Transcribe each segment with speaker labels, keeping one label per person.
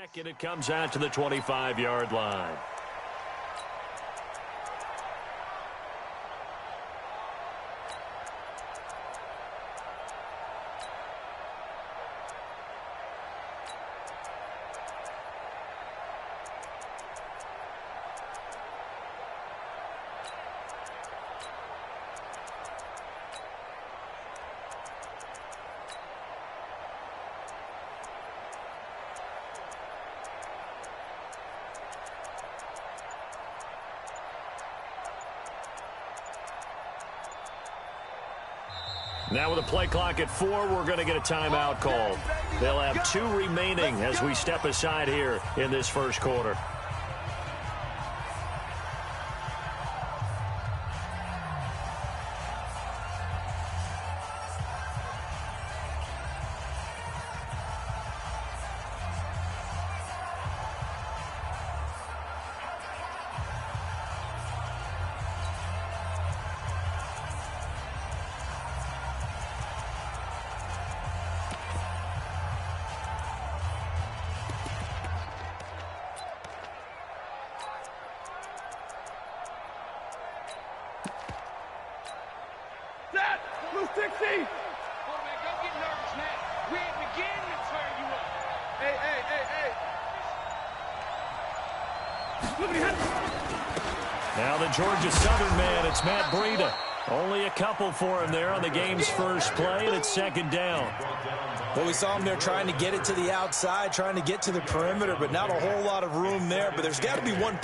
Speaker 1: And it comes out to the 25-yard line. Now with a play clock at 4, we're going to get a timeout called. They'll have 2 remaining as we step aside here in this first quarter.
Speaker 2: Now the Georgia Southern man, it's Matt Breida. Only a couple for him there on the game's first play, and it's second down.
Speaker 3: Well, we saw him there trying to get it to the outside, trying to get to the perimeter, but not a whole lot of room there. But there's got to be one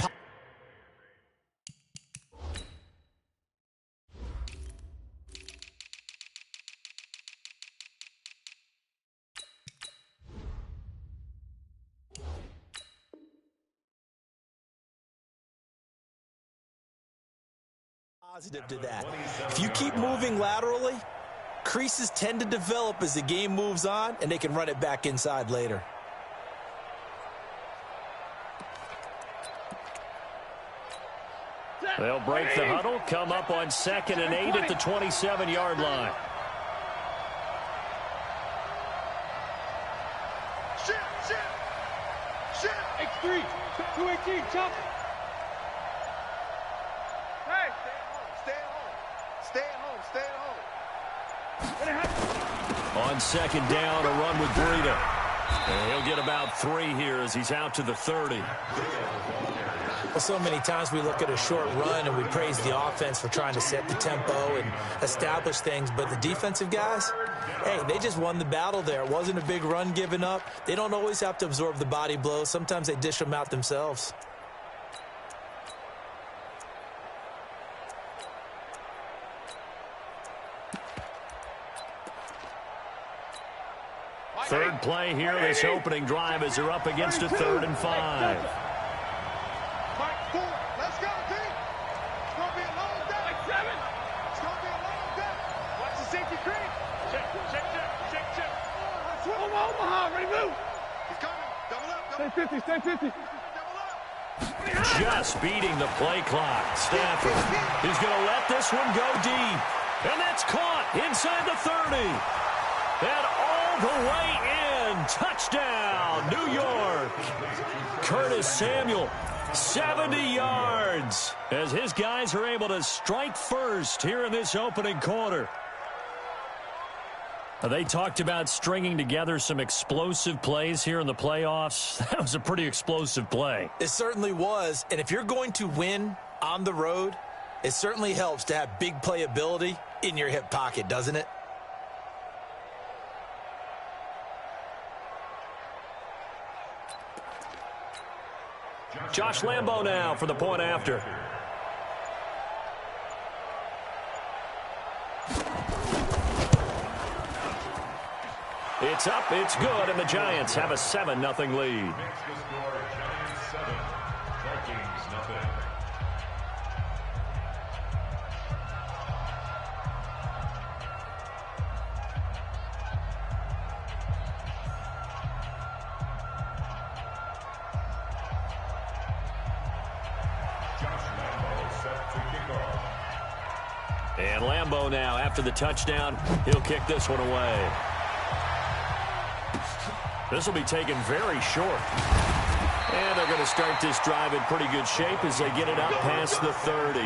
Speaker 3: positive to that. If you keep moving laterally, creases tend to develop as the game moves on, and they can run it back inside later.
Speaker 1: They'll break the huddle, come up on 2nd and 8 at the 27-yard line.
Speaker 4: X3, 218, chop.
Speaker 1: On 2nd down, a run with Breida. And he'll get about 3 here as he's out to the 30.
Speaker 3: Well, so many times we look at a short run and we praise the offense for trying to set the tempo and establish things. But the defensive guys, hey, they just won the battle there. It wasn't a big run given up. They don't always have to absorb the body blows. Sometimes they dish them out themselves.
Speaker 1: Third play here, this opening drive as they're up against a 3rd and 5.
Speaker 4: Let's go, D. It's going to be a long day. Like 7. It's going to be a long day. Watch the safety creep. Check. Omaha, ready to move. He's coming. Double up. Stay 50. Double up.
Speaker 1: Just beating the play clock. Stafford is going to let this one go deep. And that's caught inside the 30. And all the way in. Touchdown, New York. Curtis Samuel, 70 yards. As his guys are able to strike first here in this opening quarter. They talked about stringing together some explosive plays here in the playoffs. That was a pretty explosive play.
Speaker 3: It certainly was. And if you're going to win on the road, it certainly helps to have big playability in your hip pocket, doesn't it?
Speaker 1: Josh Lambo now for the point after. It's up, it's good, and the Giants have a 7-0 lead. And Lambo now, after the touchdown, he'll kick this one away. This will be taken very short.
Speaker 2: to start this drive in pretty good shape as they get it up past the 30.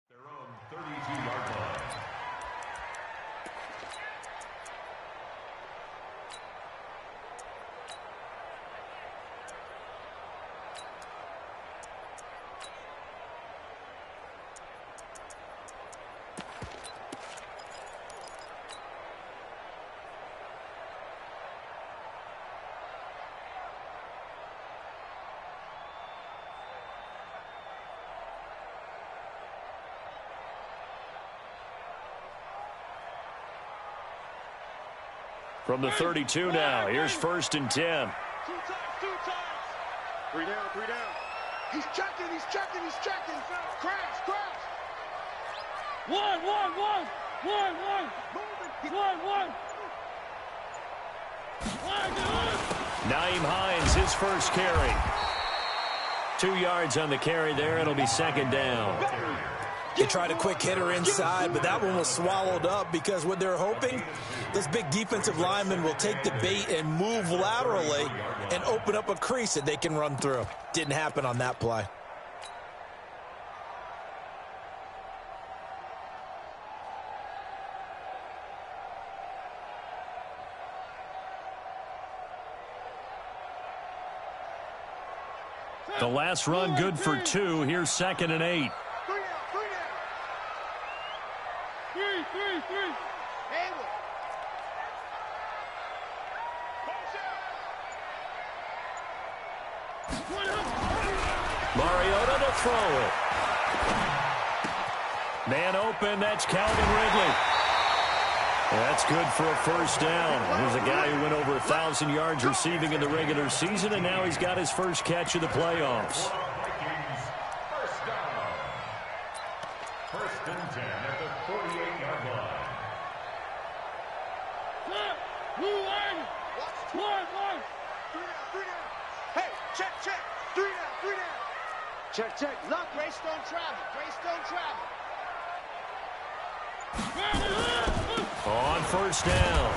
Speaker 1: Their own 32-yard line.
Speaker 2: From the 32 now, here's 1st and 10.
Speaker 4: Two times. 3 down. He's checking. Crash. One.
Speaker 2: Nyheim Hines, his first carry. 2 yards on the carry there. It'll be 2nd down.
Speaker 3: They tried a quick hitter inside, but that one was swallowed up because what they're hoping, this big defensive lineman will take the bait and move laterally and open up a crease that they can run through. Didn't happen on that play.
Speaker 2: The last run good for 2. Here's 2nd and 8. Mariota to throw it. Man open, that's Calvin Ridley. That's good for a 1st down. Here's a guy who went over 1,000 yards receiving in the regular season, and now he's got his first catch of the playoffs.
Speaker 1: 1st and 10 at the 48-yard line.
Speaker 4: Hey, check. 3 down. Check. Look, Grace don't travel.
Speaker 2: On 1st down,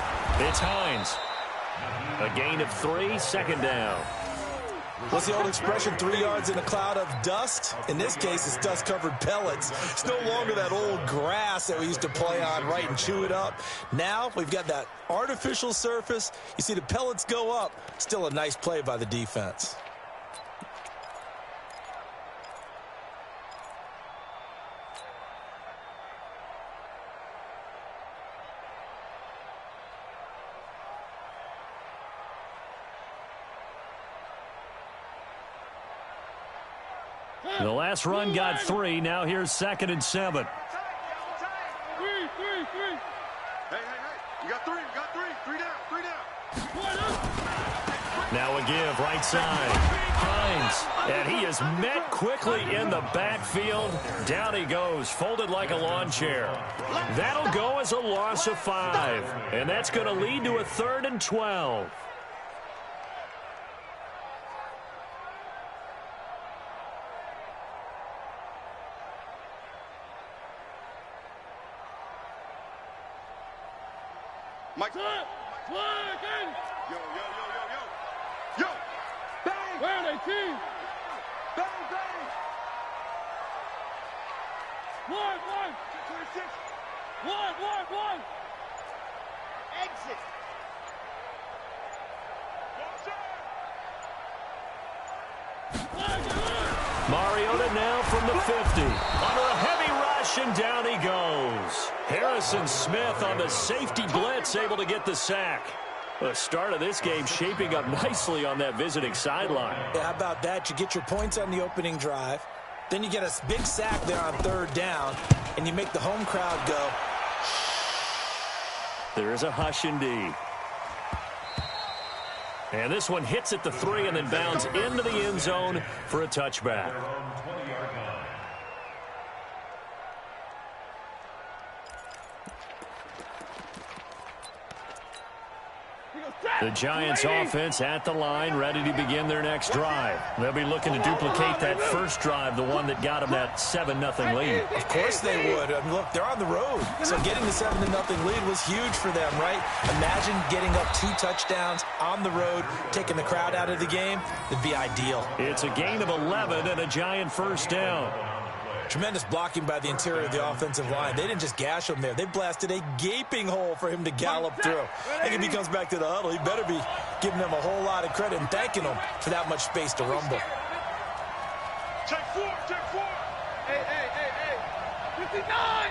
Speaker 2: it's Hines. A gain of 3, 2nd down.
Speaker 3: What's the old expression, 3 yards in a cloud of dust? In this case, it's dust-covered pellets. It's no longer that old grass that we used to play on, right, and chew it up. Now we've got that artificial surface. You see the pellets go up. Still a nice play by the defense.
Speaker 2: The last run got 3. Now here's 2nd and 7.
Speaker 4: Hey. You got 3. 3 down.
Speaker 2: Now a give, right side. Hines, and he is met quickly in the backfield. Down he goes, folded like a lawn chair. That'll go as a loss of 5, and that's going to lead to a 3rd and 12.
Speaker 4: Mike. Yo. Bang. Where are they, team? Bang. 1. 26. 1. Exit.
Speaker 2: Mariota now from the 50. Under a heavy rush, and down he goes. Harrison Smith on the safety blitz, able to get the sack. The start of this game shaping up nicely on that visiting sideline.
Speaker 3: Yeah, how about that? You get your points on the opening drive. Then you get a big sack there on 3rd down, and you make the home crowd go.
Speaker 2: There is a hush indeed. And this one hits at the 3 and then bounds into the end zone for a touchback. The Giants offense at the line, ready to begin their next drive. They'll be looking to duplicate that first drive, the one that got them that 7-0 lead.
Speaker 3: Of course they would. I mean, look, they're on the road. So getting the 7-0 lead was huge for them, right? Imagine getting up 2 touchdowns on the road, taking the crowd out of the game. It'd be ideal.
Speaker 2: It's a gain of 11 and a Giant first down.
Speaker 3: Tremendous blocking by the interior of the offensive line. They didn't just gash him there. They blasted a gaping hole for him to gallop through. I think if he comes back to the huddle, he better be giving them a whole lot of credit and thanking them for that much space to rumble.
Speaker 4: Check 4, check 4. Hey, hey, hey, hey. 59.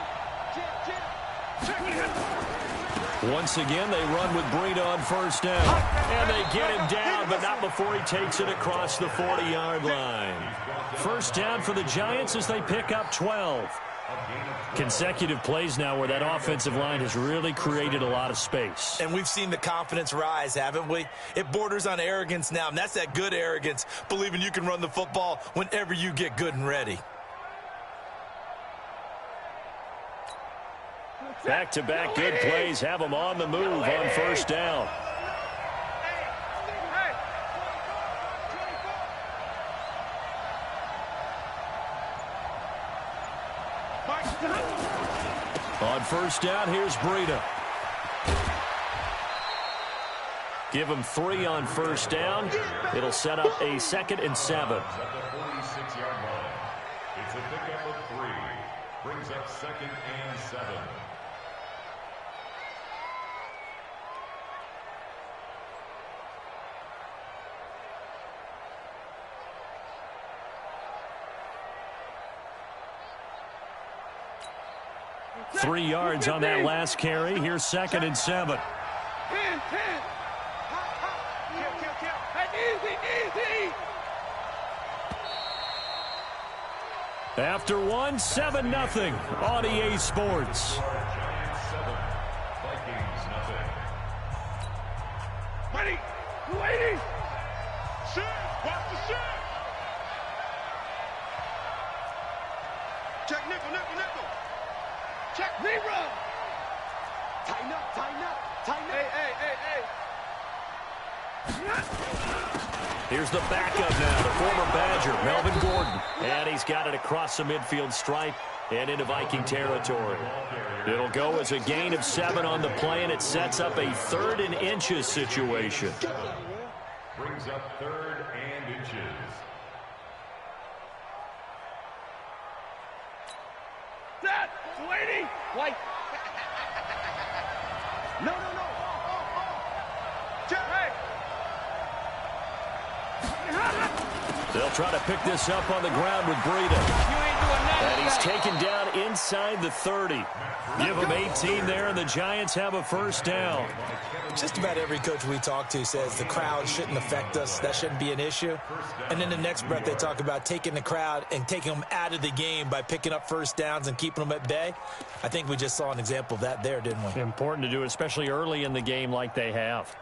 Speaker 4: Check.
Speaker 2: Once again, they run with Breida on first down. And they get him down, but not before he takes it across the 40-yard line. First down for the Giants as they pick up 12. Consecutive plays now where that offensive line has really created a lot of space.
Speaker 3: And we've seen the confidence rise, haven't we? It borders on arrogance now, and that's that good arrogance, believing you can run the football whenever you get good and ready.
Speaker 2: Back-to-back good plays have them on the move on first down. On first down, here's Breida. Give him 3 on first down. It'll set up a 2nd and 7.
Speaker 5: At the 46-yard line. It's a pickup of 3. Brings up 2nd and 7.
Speaker 2: Three yards on that last carry. Here's 2nd and 7.
Speaker 4: 10. Kill. That's easy.
Speaker 2: After 1, 7-0 on EA Sports.
Speaker 5: Giants 7. Vikings nothing.
Speaker 4: Ready. 280. Shit. Watch the shit. Check nickel. Check zero. Tighten up. Hey.
Speaker 2: Here's the backup now, the former Badger, Melvin Gordon. And he's got it across the midfield stripe and into Viking territory. It'll go as a gain of 7 on the play, and it sets up a 3rd and inches situation.
Speaker 5: Brings up 3rd and inches.
Speaker 4: Set. 280. White. No. Check. Hey.
Speaker 2: They'll try to pick this up on the ground with Breida. And he's taken down inside the 30. Give him 18 there, and the Giants have a first down.
Speaker 3: Just about every coach we talk to says the crowd shouldn't affect us. That shouldn't be an issue. And then the next breath they talk about taking the crowd and taking them out of the game by picking up first downs and keeping them at bay. I think we just saw an example of that there, didn't we?
Speaker 2: Important to do, especially early in the game like they have.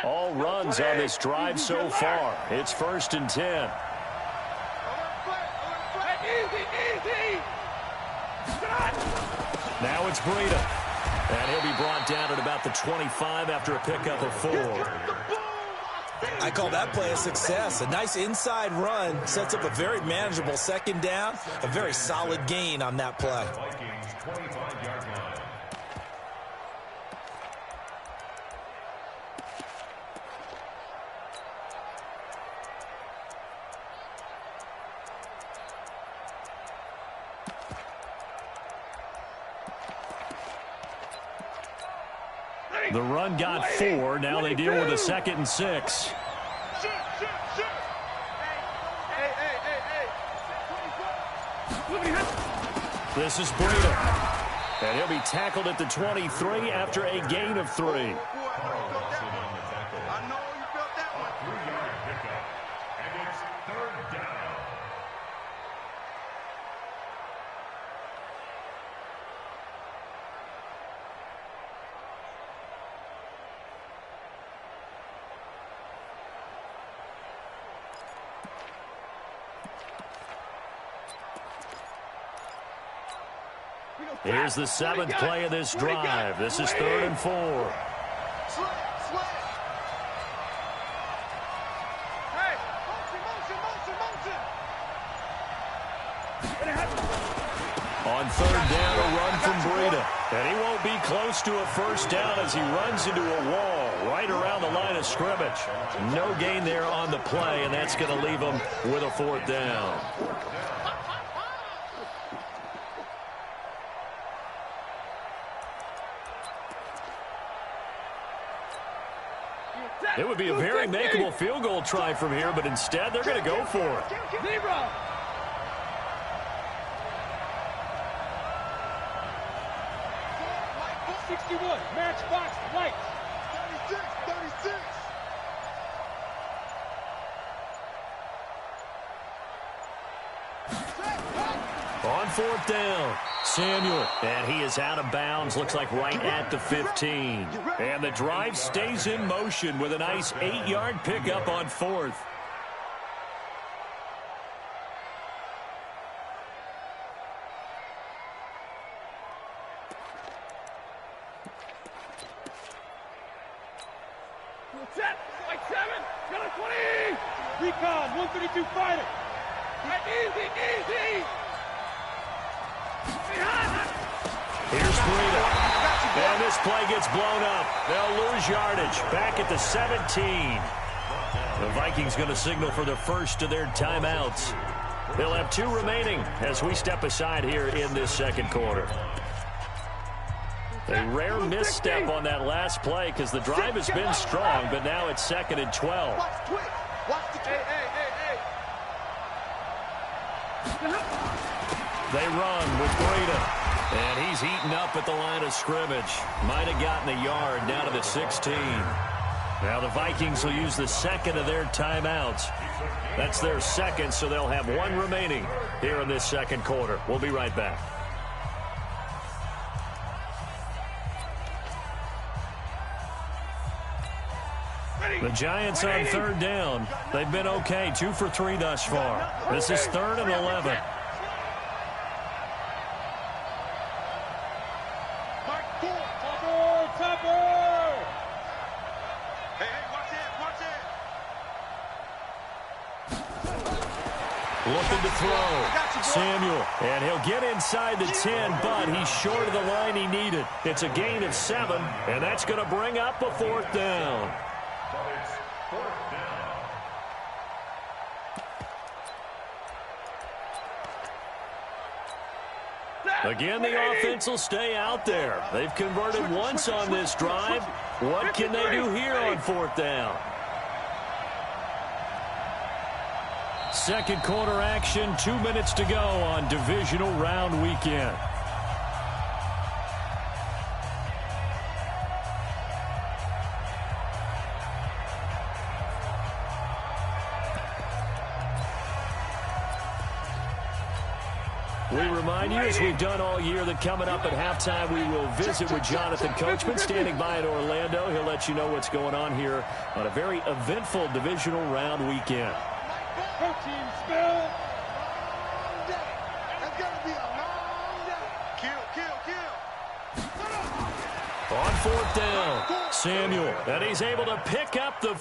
Speaker 2: All runs on this drive so far. It's 1st and 10.
Speaker 4: Easy.
Speaker 2: Now it's Breida. And he'll be brought down at about the 25 after a pickup of 4.
Speaker 3: I call that play a success. A nice inside run sets up a very manageable 2nd down. A very solid gain on that play.
Speaker 5: Vikings 25-yard line.
Speaker 2: The run got 4. Now they deal with a 2nd and 6.
Speaker 4: Hey.
Speaker 2: This is Breida. And he'll be tackled at the 23 after a gain of 3.
Speaker 4: I know you felt that one.
Speaker 5: 3-yard pickup. And it's 3rd down.
Speaker 2: Here's the 7th play of this drive. This is 3rd and 4.
Speaker 4: Hey, motion.
Speaker 2: On 3rd down, a run from Breida. And he won't be close to a first down as he runs into a wall right around the line of scrimmage. No gain there on the play, and that's going to leave him with a 4th down. It would be a very makeable field goal try from here, but instead they're going to go for it.
Speaker 4: 61, matchbox, white. 36.
Speaker 2: On 4th down, Samuel, and he is out of bounds, looks like right at the 15. And the drive stays in motion with a nice 8-yard pickup on 4th.
Speaker 4: Set, like 7, got a 20. Recon, 132 fighter. Easy.
Speaker 2: Here's Breida. And this play gets blown up. They'll lose yardage. Back at the 17. The Vikings going to signal for the first of their timeouts. They'll have 2 remaining as we step aside here in this 2nd quarter. A rare misstep on that last play because the drive has been strong, but now it's 2nd and 12. They run with Breida. And he's eaten up at the line of scrimmage. Might have gotten a yard down to the 16. Now the Vikings will use the 2nd of their timeouts. That's their 2nd, so they'll have 1 remaining here in this 2nd quarter. We'll be right back. The Giants on 3rd down. They've been okay, 2 for 3 thus far. This is 3rd and 11. Looking to throw. Samuel, and he'll get inside the 10, but he's short of the line he needed. It's a gain of 7, and that's going to bring up a 4th down. Again, the offense will stay out there. They've converted once on this drive. What can they do here on 4th down? 2nd quarter action, 2 minutes to go on divisional round weekend. We remind you, as we've done all year, that coming up at halftime, we will visit with Jonathan Coachman standing by in Orlando. He'll let you know what's going on here on a very eventful divisional round weekend.
Speaker 4: Protein spill. That's gonna be a long day. Kill.
Speaker 2: On 4th down, Samuel, and he's able to pick up the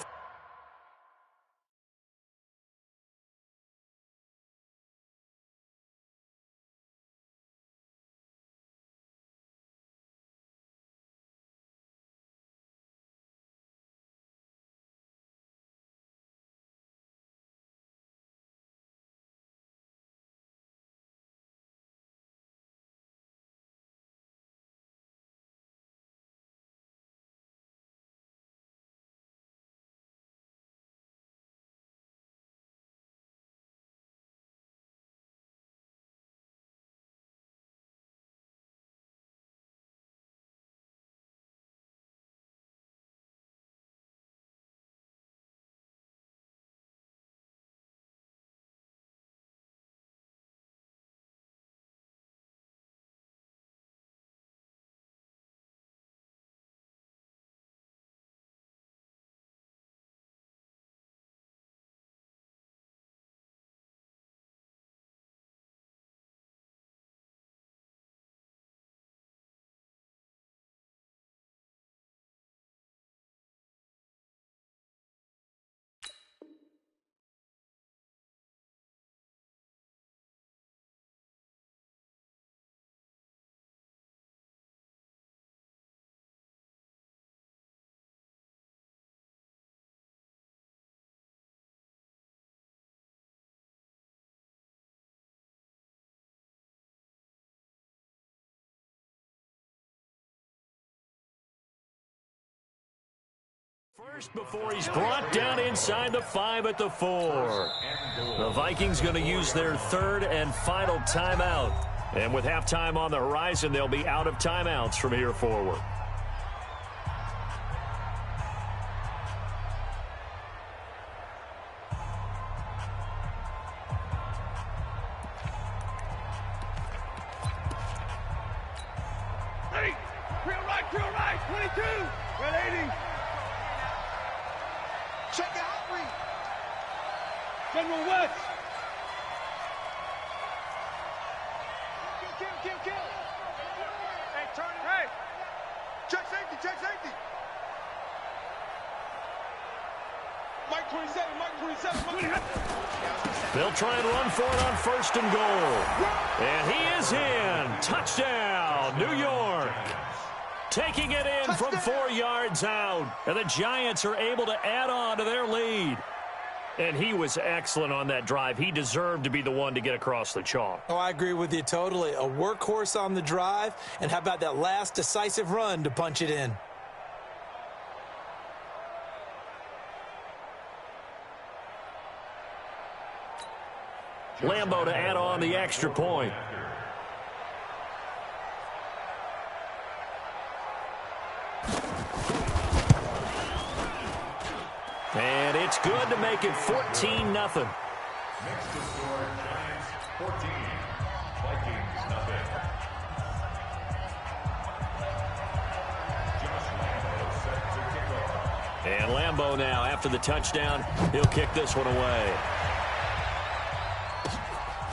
Speaker 2: First before he's brought down inside the 5 at the 4. The Vikings going to use their third and final timeout. And with halftime on the horizon, they'll be out of timeouts from here forward.
Speaker 4: Ready? Real right, 22. 180. Check it out, Reed. General West. Kill. Hey, turn it. Hey. Check safety. Mike 27.
Speaker 2: They'll try and run for it on 1st and goal. And he is in. Touchdown, New York. Taking it in from 4 yards out. And the Giants are able to add on to their lead. And he was excellent on that drive. He deserved to be the one to get across the chalk.
Speaker 3: Oh, I agree with you totally. A workhorse on the drive. And how about that last decisive run to punch it in?
Speaker 2: Lambo to add on the extra point. And it's good to make it 14-0.
Speaker 5: Next to score, Giants 14, Vikings nothing. Josh Lambo set to kick off.
Speaker 2: And Lambo now, after the touchdown, he'll kick this one away.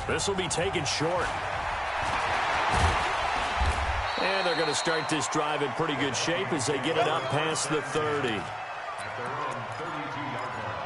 Speaker 2: This will be taken short. And they're going to start this drive in pretty good shape as they get it up past the 30.
Speaker 5: At their own 32-yard line.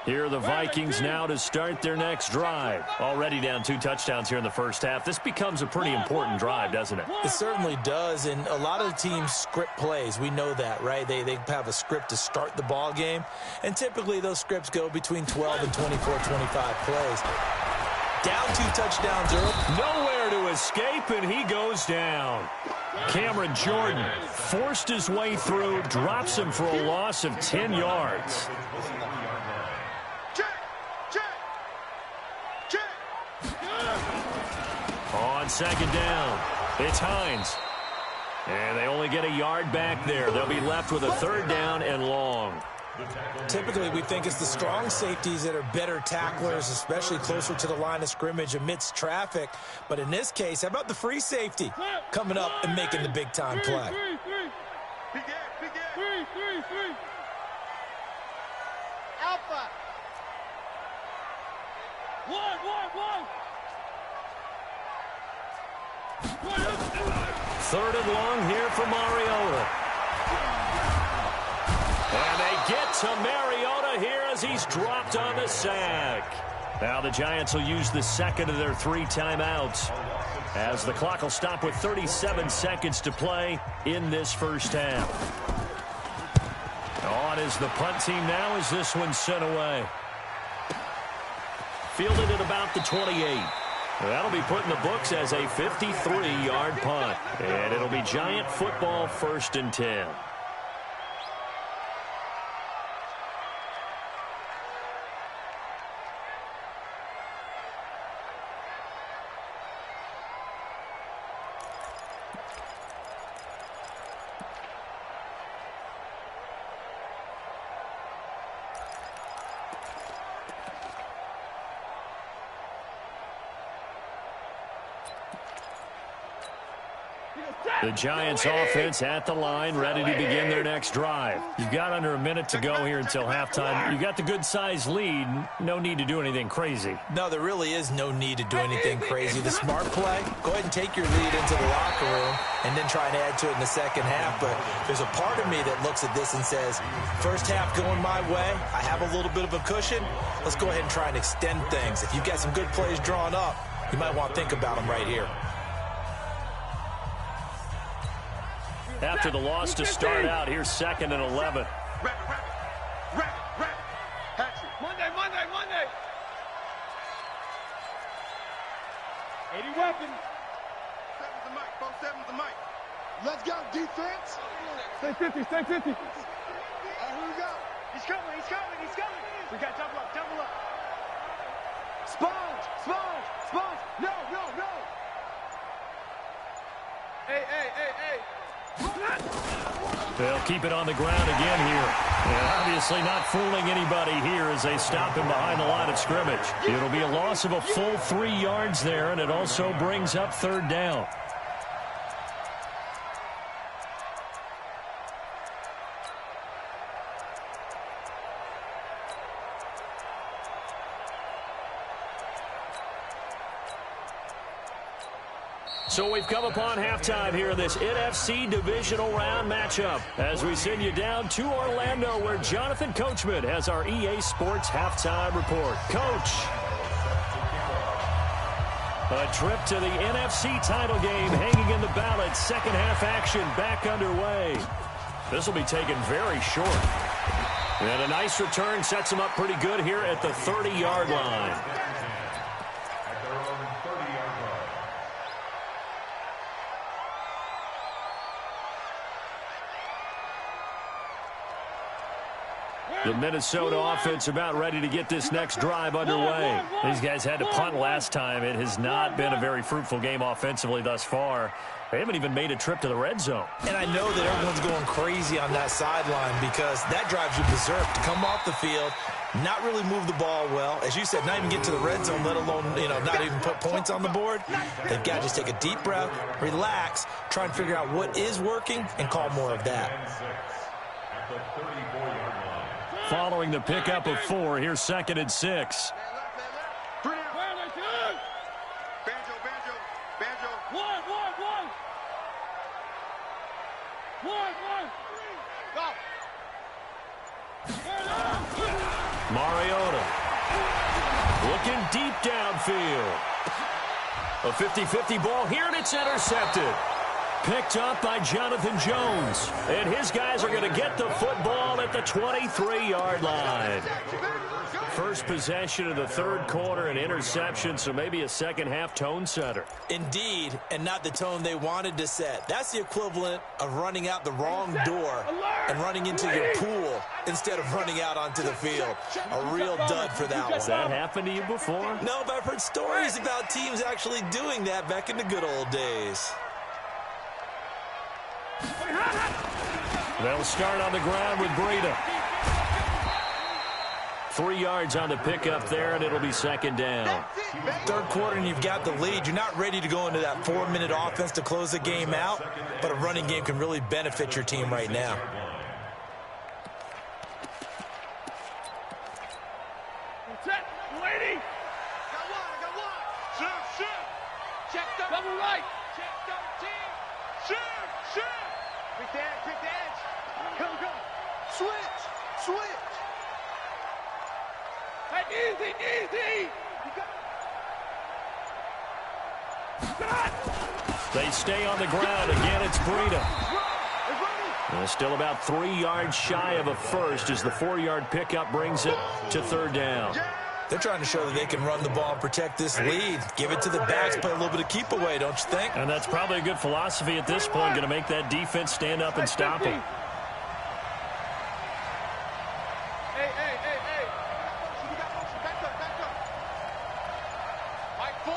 Speaker 2: Here are the Vikings now to start their next drive. Already down 2 touchdowns here in the first half. This becomes a pretty important drive, doesn't it?
Speaker 3: It certainly does, and a lot of the teams script plays. We know that, right? They have a script to start the ball game, and typically those scripts go between 12 and 24, 25 plays. Down 2 touchdowns early.
Speaker 2: Nowhere to escape, and he goes down. Cameron Jordan forced his way through, drops him for a loss of 10 yards. On 2nd down, it's Hines. And they only get a yard back there. They'll be left with a 3rd down and long.
Speaker 3: Typically, we think it's the strong safeties that are better tacklers, especially closer to the line of scrimmage amidst traffic. But in this case, how about the free safety coming up and making the big-time play?
Speaker 4: Alpha. One.
Speaker 2: 3rd and long here for Mariota. And they get to Mariota here as he's dropped on the sack. Now the Giants will use the 2nd of their 3 timeouts as the clock will stop with 37 seconds to play in this first half. On is the punt team now as this one's sent away. Fielded at about the 28. That'll be put in the books as a 53-yard punt. And it'll be Giant football 1st and 10. The Giants offense at the line, ready to begin their next drive. You've got under a minute to go here until halftime. You've got the good-sized lead. No need to do anything crazy.
Speaker 3: No, there really is no need to do anything crazy. The smart play, go ahead and take your lead into the locker room and then try and add to it in the second half. But there's a part of me that looks at this and says, first half going my way, I have a little bit of a cushion. Let's go ahead and try and extend things. If you've got some good plays drawn up, you might want to think about them right here.
Speaker 2: After the loss to start out, here's 2nd and 11.
Speaker 4: Monday. 80 weapons. 7's the mic. 7's the mic. Let's go, defense. Stay 50, stay 50. All right, here we go. He's coming, he's coming, he's coming. We got double up, double up. Sponge, sponge, sponge. No, no, no. Hey, hey, hey, hey.
Speaker 2: They'll keep it on the ground again here. And obviously not fooling anybody here as they stop him behind the line of scrimmage. It'll be a loss of a full 3 yards there, and it also brings up 3rd down. So we've come upon halftime here in this NFC divisional round matchup as we send you down to Orlando where Jonathan Coachman has our EA Sports halftime report. Coach, a trip to the NFC title game hanging in the balance. Second half action back underway. This will be taken very short. And a nice return sets him up pretty good here at the 30-yard line. The Minnesota offense about ready to get this next drive underway. These guys had to punt last time. It has not been a very fruitful game offensively thus far. They haven't even made a trip to the red zone.
Speaker 3: And I know that everyone's going crazy on that sideline because that drives you berserk to come off the field, not really move the ball well. As you said, not even get to the red zone, let alone, not even put points on the board. They've got to just take a deep breath, relax, try and figure out what is working, and call more of that.
Speaker 2: Following the pickup of 4, here's 2nd and 6.
Speaker 4: Banjo, banjo, banjo. One. Go.
Speaker 2: Mariota looking deep downfield. A 50-50 ball here, and it's intercepted. Picked up by Jonathan Jones. And his guys are going to get the football at the 23-yard line. First possession of the 3rd quarter, an interception, so maybe a second-half tone setter.
Speaker 3: Indeed, and not the tone they wanted to set. That's the equivalent of running out the wrong door and running into your pool instead of running out onto the field. A real dud for that one.
Speaker 2: Has that happened to you before?
Speaker 3: No, but I've heard stories about teams actually doing that back in the good old days.
Speaker 2: They'll start on the ground with Breida. 3 yards on the pickup there, and it'll be 2nd down.
Speaker 3: 3rd quarter, and you've got the lead. You're not ready to go into that 4-minute offense to close the game out, but a running game can really benefit your team right now.
Speaker 4: Lady. Got one. Shoot. Check double right. Check double team. Shoot. Quick edge. Come. Switch. Easy.
Speaker 2: They stay on the ground. Again, it's Breida. Still about 3 yards shy of a first as the 4-yard pickup brings it to 3rd down.
Speaker 3: They're trying to show that they can run the ball and protect this lead. Give it to the backs, play a little bit of keep away, don't you think?
Speaker 2: And that's probably a good philosophy at this point, going to make that defense stand up and stop them.
Speaker 4: Hey. Back up. Mike 4.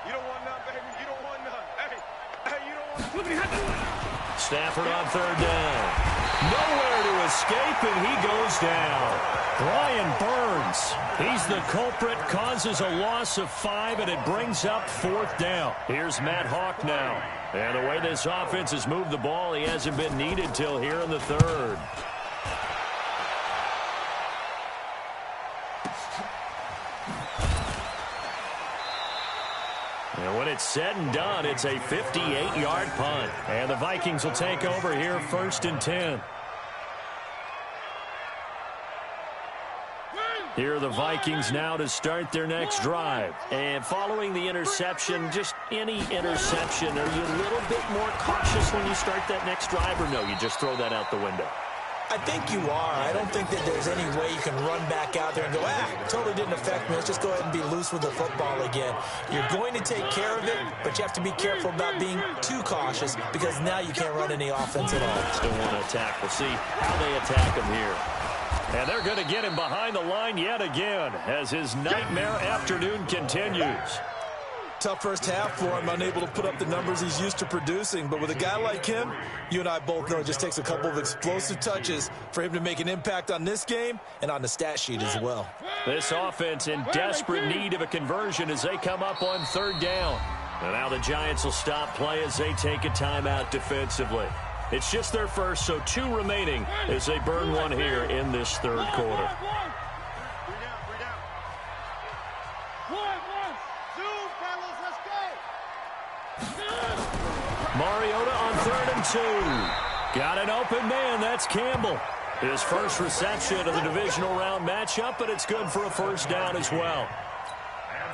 Speaker 4: You don't want none, baby. You don't want none. Hey, you don't want none.
Speaker 2: Stafford on 3rd down. Nowhere to escape, and he goes down. Brian Burns, he's the culprit, causes a loss of 5, and it brings up 4th down. Here's Matt Hawk now. And the way this offense has moved the ball, he hasn't been needed till here in the 3rd. And when it's said and done, it's a 58-yard punt. And the Vikings will take over here 1st and 10. Here are the Vikings now to start their next drive. And following the interception, just any interception, are you a little bit more cautious when you start that next drive, or no, you just throw that out the window?
Speaker 3: I think you are. I don't think that there's any way you can run back out there and go, totally didn't affect me. Let's just go ahead and be loose with the football again. You're going to take care of it, but you have to be careful about being too cautious because now you can't run any offense at all.
Speaker 2: Still want to attack. We'll see how they attack him here. And they're going to get him behind the line yet again as his nightmare afternoon continues.
Speaker 6: Tough first half for him, unable to put up the numbers he's used to producing. But with a guy like him, you and I both know it just takes a couple of explosive touches for him to make an impact on this game and on the stat sheet as well.
Speaker 2: This offense in desperate need of a conversion as they come up on third down. And now the Giants will stop play as they take a timeout defensively. It's just their first, so 2 remaining as they burn one here in this third quarter. Mariota on 3rd and 2. Got an open man. That's Campbell. His first reception of the divisional round matchup, but it's good for a first down as well.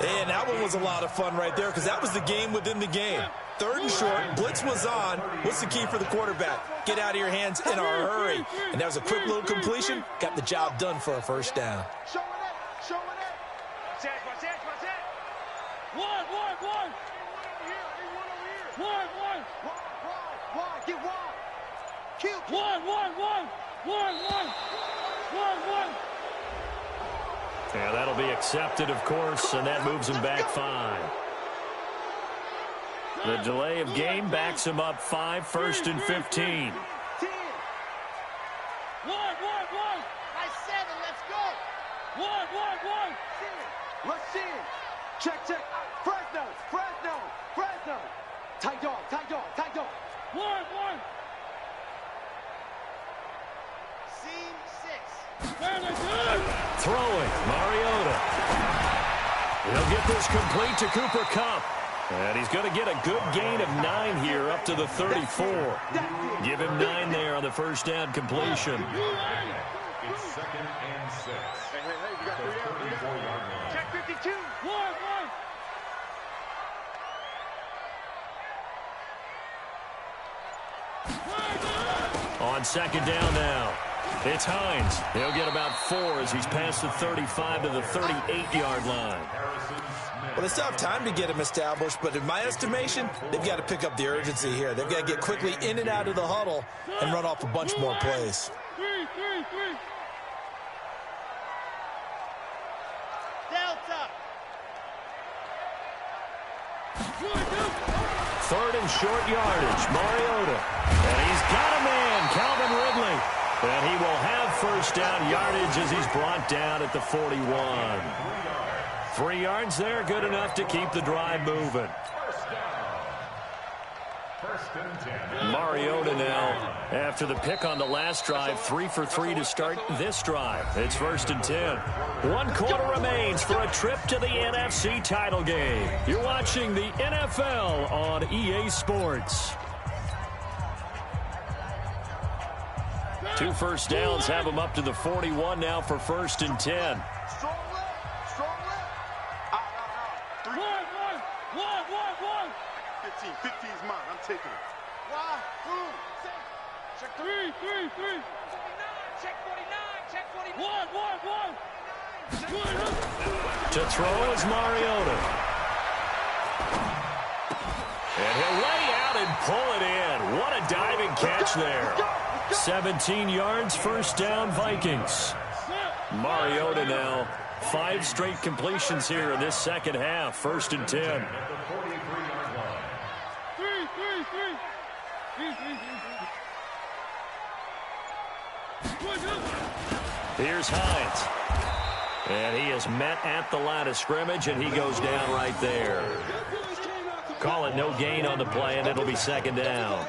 Speaker 6: And that one was a lot of fun right there because that was the game within the game. 3rd and short, blitz was on. What's the key for the quarterback? Get out of your hands in a hurry. And that was a quick little completion. Got the job done for a first down.
Speaker 4: Show it up. Show it up. Watch that. One. Get one. Kill. One.
Speaker 2: Yeah, that'll be accepted, of course, and that moves him back 5. The delay of game backs him up 5, 1st and 15.
Speaker 4: 10. 1. Nice 7. Let's go. 1. Rush in. Check. Fresno. Tight dog. 1. Seam 6.
Speaker 2: Throwing, Mariota. He'll get this complete to Cooper Kupp. And he's going to get a good gain of 9 here up to the 34. Give him 9 there on the first down completion.
Speaker 5: It's 2nd and 6.
Speaker 4: Hey, you got 34-yard line. Check 52. 1.
Speaker 2: On 2nd down now. It's Hines. He'll get about 4 as he's past the 35 to the 38-yard line.
Speaker 6: Well, they still have time to get him established, but in my estimation, they've got to pick up the urgency here. They've got to get quickly in and out of the huddle and run off a bunch more plays.
Speaker 4: 3. Delta.
Speaker 2: 3rd and short yardage, Mariota. And he's got a man, Calvin Ridley. And he will have first down yardage as he's brought down at the 41. 3 yards there, good enough to keep the drive moving. Mariota now, after the pick on the last drive, 3 for 3 to start this drive. It's 1st and 10. 1 quarter remains for a trip to the NFC title game. You're watching the NFL on EA Sports. 2 first downs have him up to the 41 now for 1st and 10.
Speaker 4: Strong left. 3. 1. 15's mine. I'm taking it. Why? Check 3. 49. Check 49. 1.
Speaker 2: To throw is Mariota. And he'll lay out and pull it in. What a diving catch there. 17 yards, first down, Vikings. Mariota now, 5 straight completions here in this second half. 1st and 10. 3. Here's Hines. And he is met at the line of scrimmage, and he goes down right there. Call it no gain on the play, and it'll be 2nd down.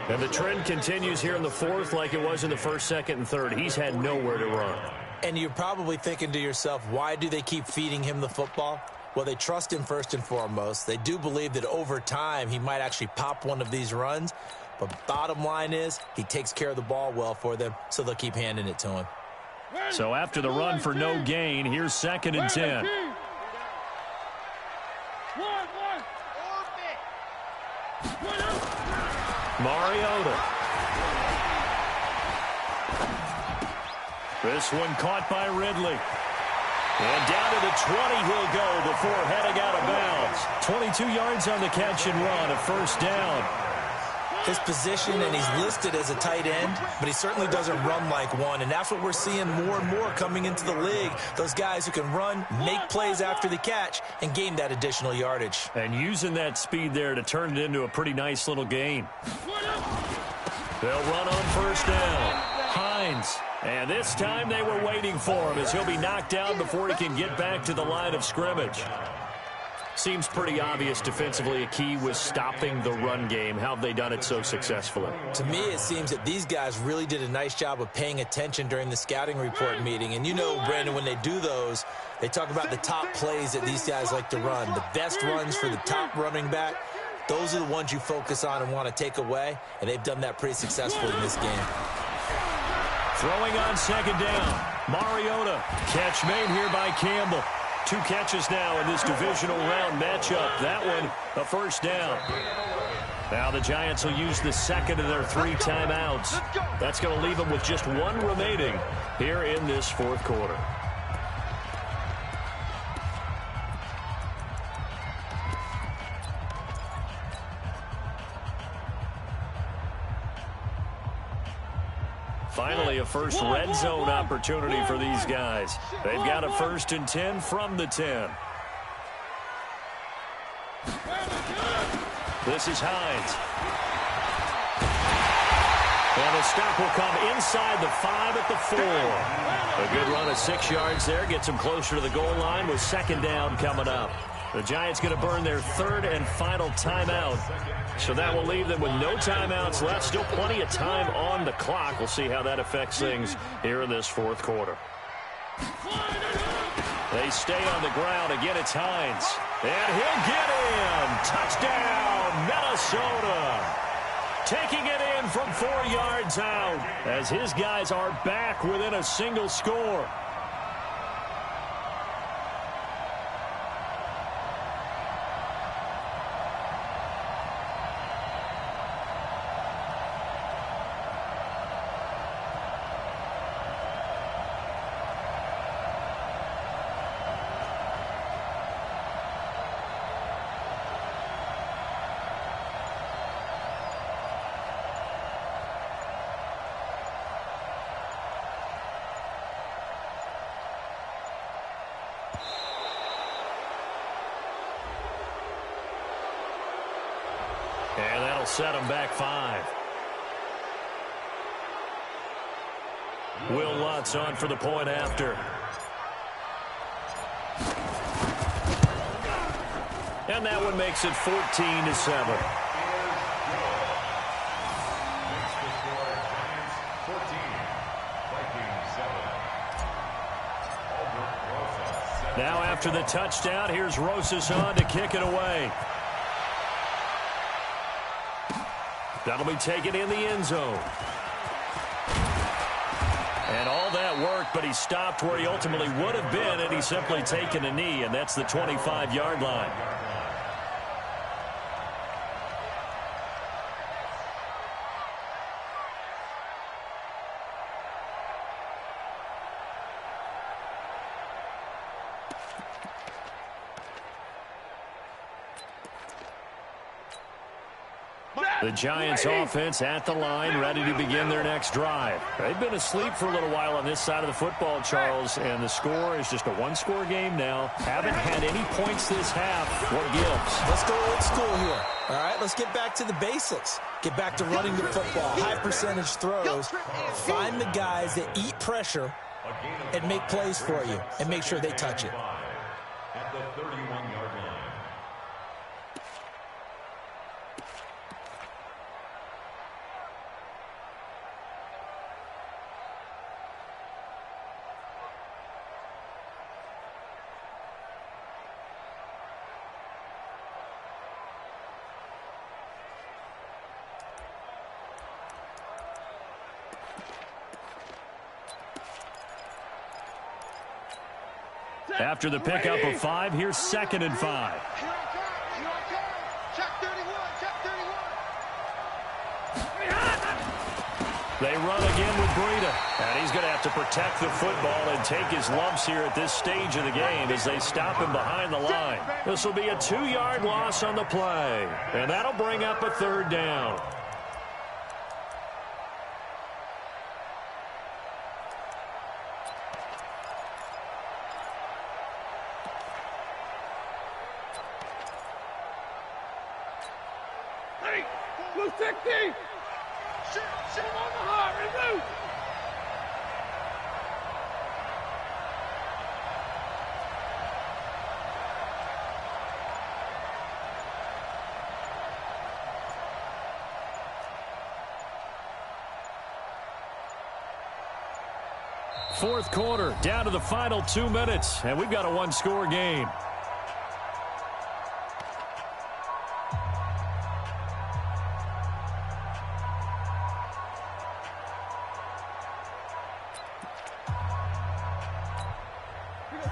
Speaker 2: And the trend continues here in the 4th like it was in the 1st, 2nd, and 3rd. He's had nowhere to run.
Speaker 3: And you're probably thinking to yourself, why do they keep feeding him the football? Well, they trust him first and foremost. They do believe that over time he might actually pop one of these runs. But bottom line is he takes care of the ball well for them, so they'll keep handing it to him.
Speaker 2: So after the run for no gain, here's 2nd and 10. Mariota. This one caught by Ridley. And down to the 20 he'll go before heading out of bounds. 22 yards on the catch and run, a first down.
Speaker 3: His position, and he's listed as a tight end, but he certainly doesn't run like one, and that's what we're seeing more and more coming into the league. Those guys who can run, make plays after the catch, and gain that additional yardage. And using that speed there to turn it into a pretty nice little gain. They'll run on first down. Hines. And this time they were waiting for him as he'll be knocked down before he can get back to the line of scrimmage. Seems pretty obvious defensively a key was stopping the run game. How have they done it so successfully? To me, it seems that these guys really did a nice job of paying attention during the scouting report meeting. And you know, Brandon, when they do those, they talk about the top plays that these guys like to run. The best runs for the top running back, those are the ones you focus on and want to take away. And they've done that pretty successfully in this game.
Speaker 2: Throwing on second down. Mariota. Catch made here by Campbell. 2 catches now in this divisional round matchup. That one, a first down. Now the Giants will use the second of their 3 timeouts. That's going to leave them with just 1 remaining here in this fourth quarter. Finally, a first red zone opportunity for these guys. They've got a 1st and 10 from the 10. This is Hines. And the stop will come inside the 5 at the 4. A good run of 6 yards there. Gets them closer to the goal line with second down coming up. The Giants going to burn their 3rd and final timeout. So that will leave them with no timeouts left. Still plenty of time on the clock. We'll see how that affects things here in this fourth quarter. They stay on the ground. Again, it's Hines. And he'll get in. Touchdown, Minnesota. Taking it in from 4 yards out as his guys are back within a single score. And that'll set them back 5. Will Lutz on for the point after. And that one makes it 14-7. Now after the touchdown, here's Rosas on to kick it away. That'll be taken in the end zone. And all that worked, but he stopped where he ultimately would have been, and he's simply taken a knee, and that's the 25-yard line. The Giants offense at the line, ready to begin their next drive. They've been asleep for a little while on this side of the football, Charles, and the score is just a 1-score game now. Haven't had any points this half. What gives?
Speaker 3: Let's go old school here. All right, let's get back to the basics. Get back to running the football, high percentage throws. Find the guys that eat pressure and make plays for you and make sure they touch it.
Speaker 5: At the 31-yard line.
Speaker 2: After the pickup of 5, here's 2nd and 5.
Speaker 4: Here I come. Check 31.
Speaker 2: They run again with Breida. And he's going to have to protect the football and take his lumps here at this stage of the game as they stop him behind the line. This will be a 2-yard loss on the play. And that'll bring up a 3rd down.
Speaker 4: Blue 60! Shoot on the heart, remove!
Speaker 2: Fourth quarter, down to the final 2 minutes, and we've got a 1-score game.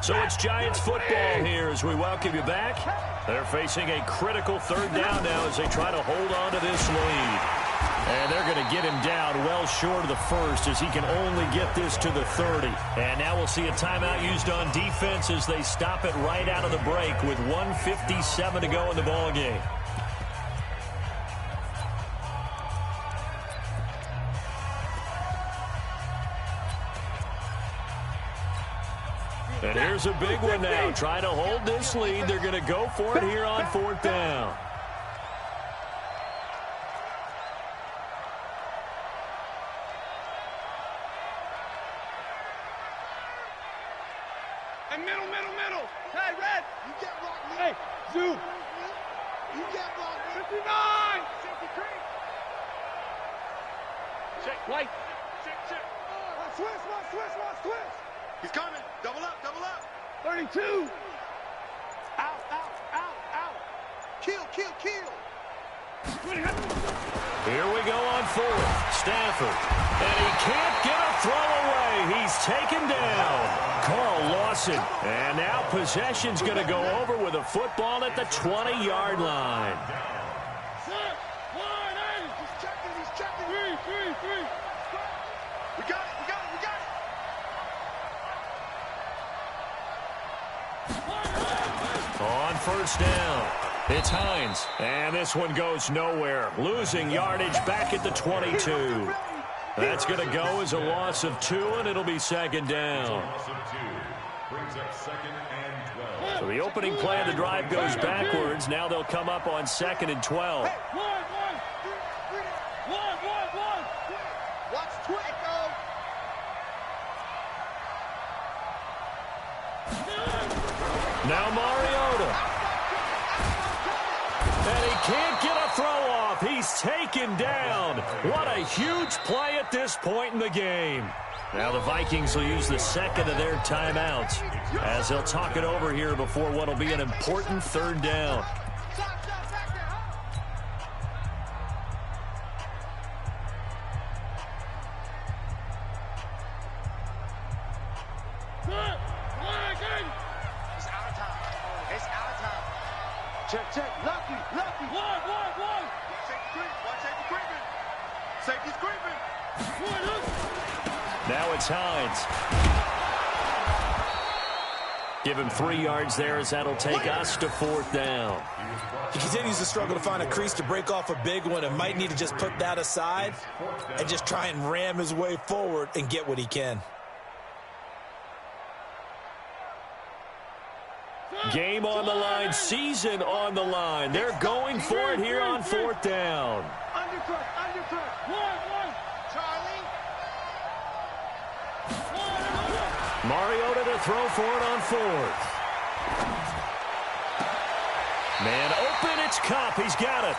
Speaker 2: So it's Giants football here as we welcome you back. They're facing a critical 3rd down now as they try to hold on to this lead. And they're going to get him down well short of the 1st as he can only get this to the 30. And now we'll see a timeout used on defense as they stop it right out of the break with 1:57 to go in the ballgame. And here's a big one now. Trying to hold this lead. They're going to go for it here on 4th down.
Speaker 4: And middle. Hey, Red. You get blocked. Hey, Zoo. You get blocked. 59. Safety creep. Check. White. Check. Switch. He's coming. Double up. 32. Out. Kill.
Speaker 2: Here we go on 4th. Stafford. And he can't get a throw away. He's taken down. Carl Lawson. And now possession's going to go over with a football at the 20-yard line.
Speaker 4: He's checking. 3. We got it.
Speaker 2: On 1st down, it's Hines. And this one goes nowhere. Losing yardage back at the 22. That's going to go as a loss of 2, and it'll be 2nd down. So the opening play of the drive goes backwards. Now they'll come up on 2nd and 12.
Speaker 4: Watch Twico.
Speaker 2: Now Mariota. And he can't get a throw off. He's taken down. What a huge play at this point in the game. Now the Vikings will use the 2nd of their timeouts as they'll talk it over here before what will be an important 3rd down.
Speaker 4: Check. Lucky. One. Safety's creeping.
Speaker 2: Now it's Hines. Give him 3 yards there as that'll take us to 4th down.
Speaker 6: He continues to struggle to find a crease to break off a big one and might need to just put that aside and just try and ram his way forward and get what he can.
Speaker 2: Game on the line, season on the line. They're going for it here on 4th down.
Speaker 4: Undercut. One. Charlie.
Speaker 2: Mariota to throw for it on 4th. Man open, it's Cup. He's got it.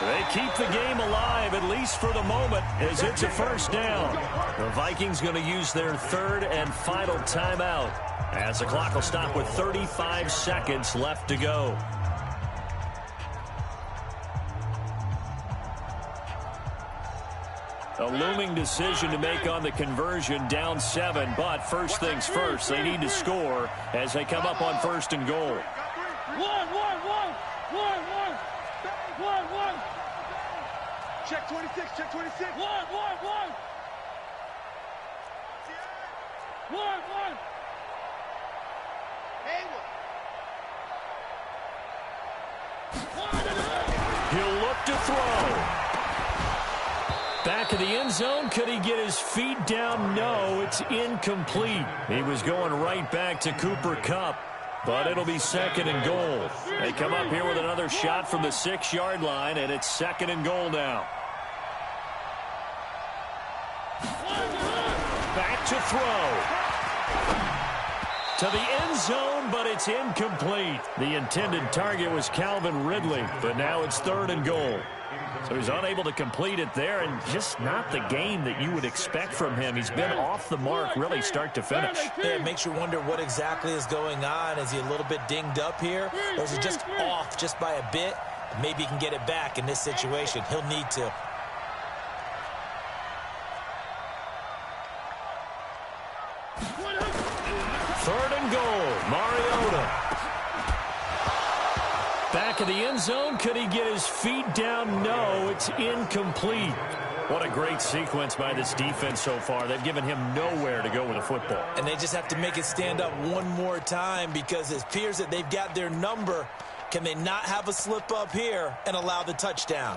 Speaker 2: They keep the game alive, at least for the moment, as it's a 1st down. The Vikings going to use their 3rd and final timeout, as the clock will stop with 35 seconds left to go. A looming decision to make on the conversion, down 7, but first things first, they need to score as they come up on 1st and goal.
Speaker 4: One. Check 26. One.
Speaker 1: He'll look to throw. Back of the end zone. Could he get his feet down? No, it's incomplete. He was going right back to Cooper Kupp, but it'll be 2nd and goal. They come up here with another shot from the 6-yard line, and it's 2nd and goal now. Back to throw. To the end zone, but it's incomplete. The intended target was Calvin Ridley, but now it's 3rd and goal. So he's unable to complete it there, and just not the game that you would expect from him. He's been off the mark really start to finish.
Speaker 3: Yeah, it makes you wonder what exactly is going on. Is he a little bit dinged up here, or is he just off just by a bit? Maybe he can get it back in this situation. He'll need to.
Speaker 1: Third and goal, Mariota. Back of the end zone, could he get his feet down? No, it's incomplete. What a great sequence by this defense so far. They've given him nowhere to go with the football.
Speaker 3: And they just have to make it stand up one more time because it appears that they've got their number. Can they not have a slip up here and allow the touchdown?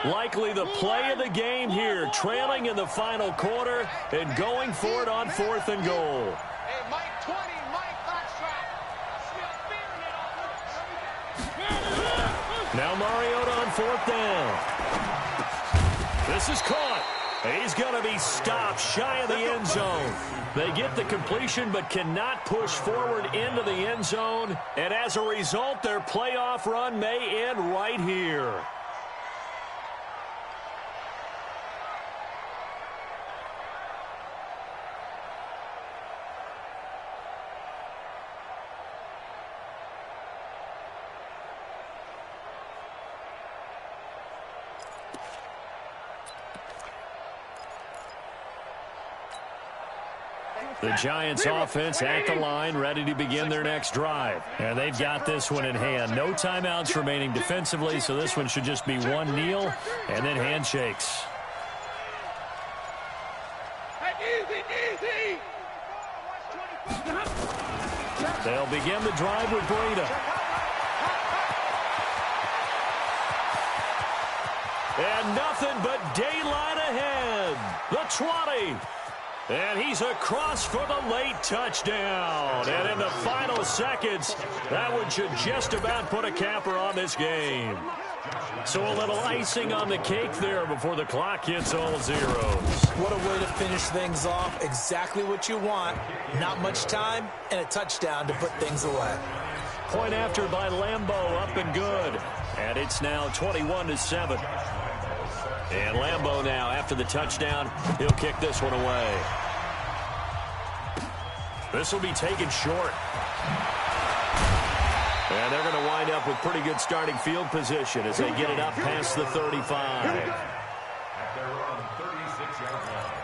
Speaker 1: Likely the play of the game here, trailing in the final quarter and going for it on 4th and goal.
Speaker 4: Hey, Mike 20, Mike backstrap.
Speaker 1: Now Mariota on 4th down. This is caught. He's going to be stopped shy of the end zone. They get the completion but cannot push forward into the end zone. And as a result, their playoff run may end right here. The Giants offense at the line, ready to begin their next drive. And they've got this one in hand. No timeouts remaining defensively, so this one should just be one kneel and then handshakes. They'll begin the drive with Breida. And nothing but daylight ahead. The 20. And he's across for the late touchdown. And in the final seconds, that one should just about put a capper on this game. So a little icing on the cake there before the clock hits all zeros.
Speaker 3: What a way to finish things off. Exactly what you want. Not much time and a touchdown to put things away.
Speaker 1: Point after by Lambeau, up and good. And it's now 21-7. And Lambeau now, after the touchdown, he'll kick this one away. This will be taken short. And they're going to wind up with pretty good starting field position as they get it up past the 35.
Speaker 5: At their own 36-yard line.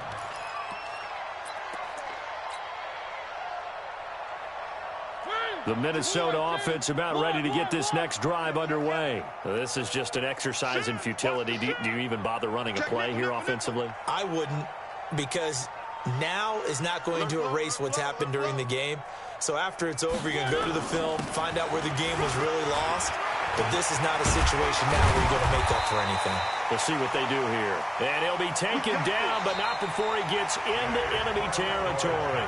Speaker 1: The Minnesota offense about ready to get this next drive underway. This is just an exercise in futility. Do you even bother running a play here offensively?
Speaker 3: I wouldn't, because now is not going to erase what's happened during the game. So after it's over, you're going to go to the film, find out where the game was really lost. But this is not a situation now where you're going to make up for anything.
Speaker 1: We'll see what they do here. And he'll be taken down, but not before he gets into enemy territory.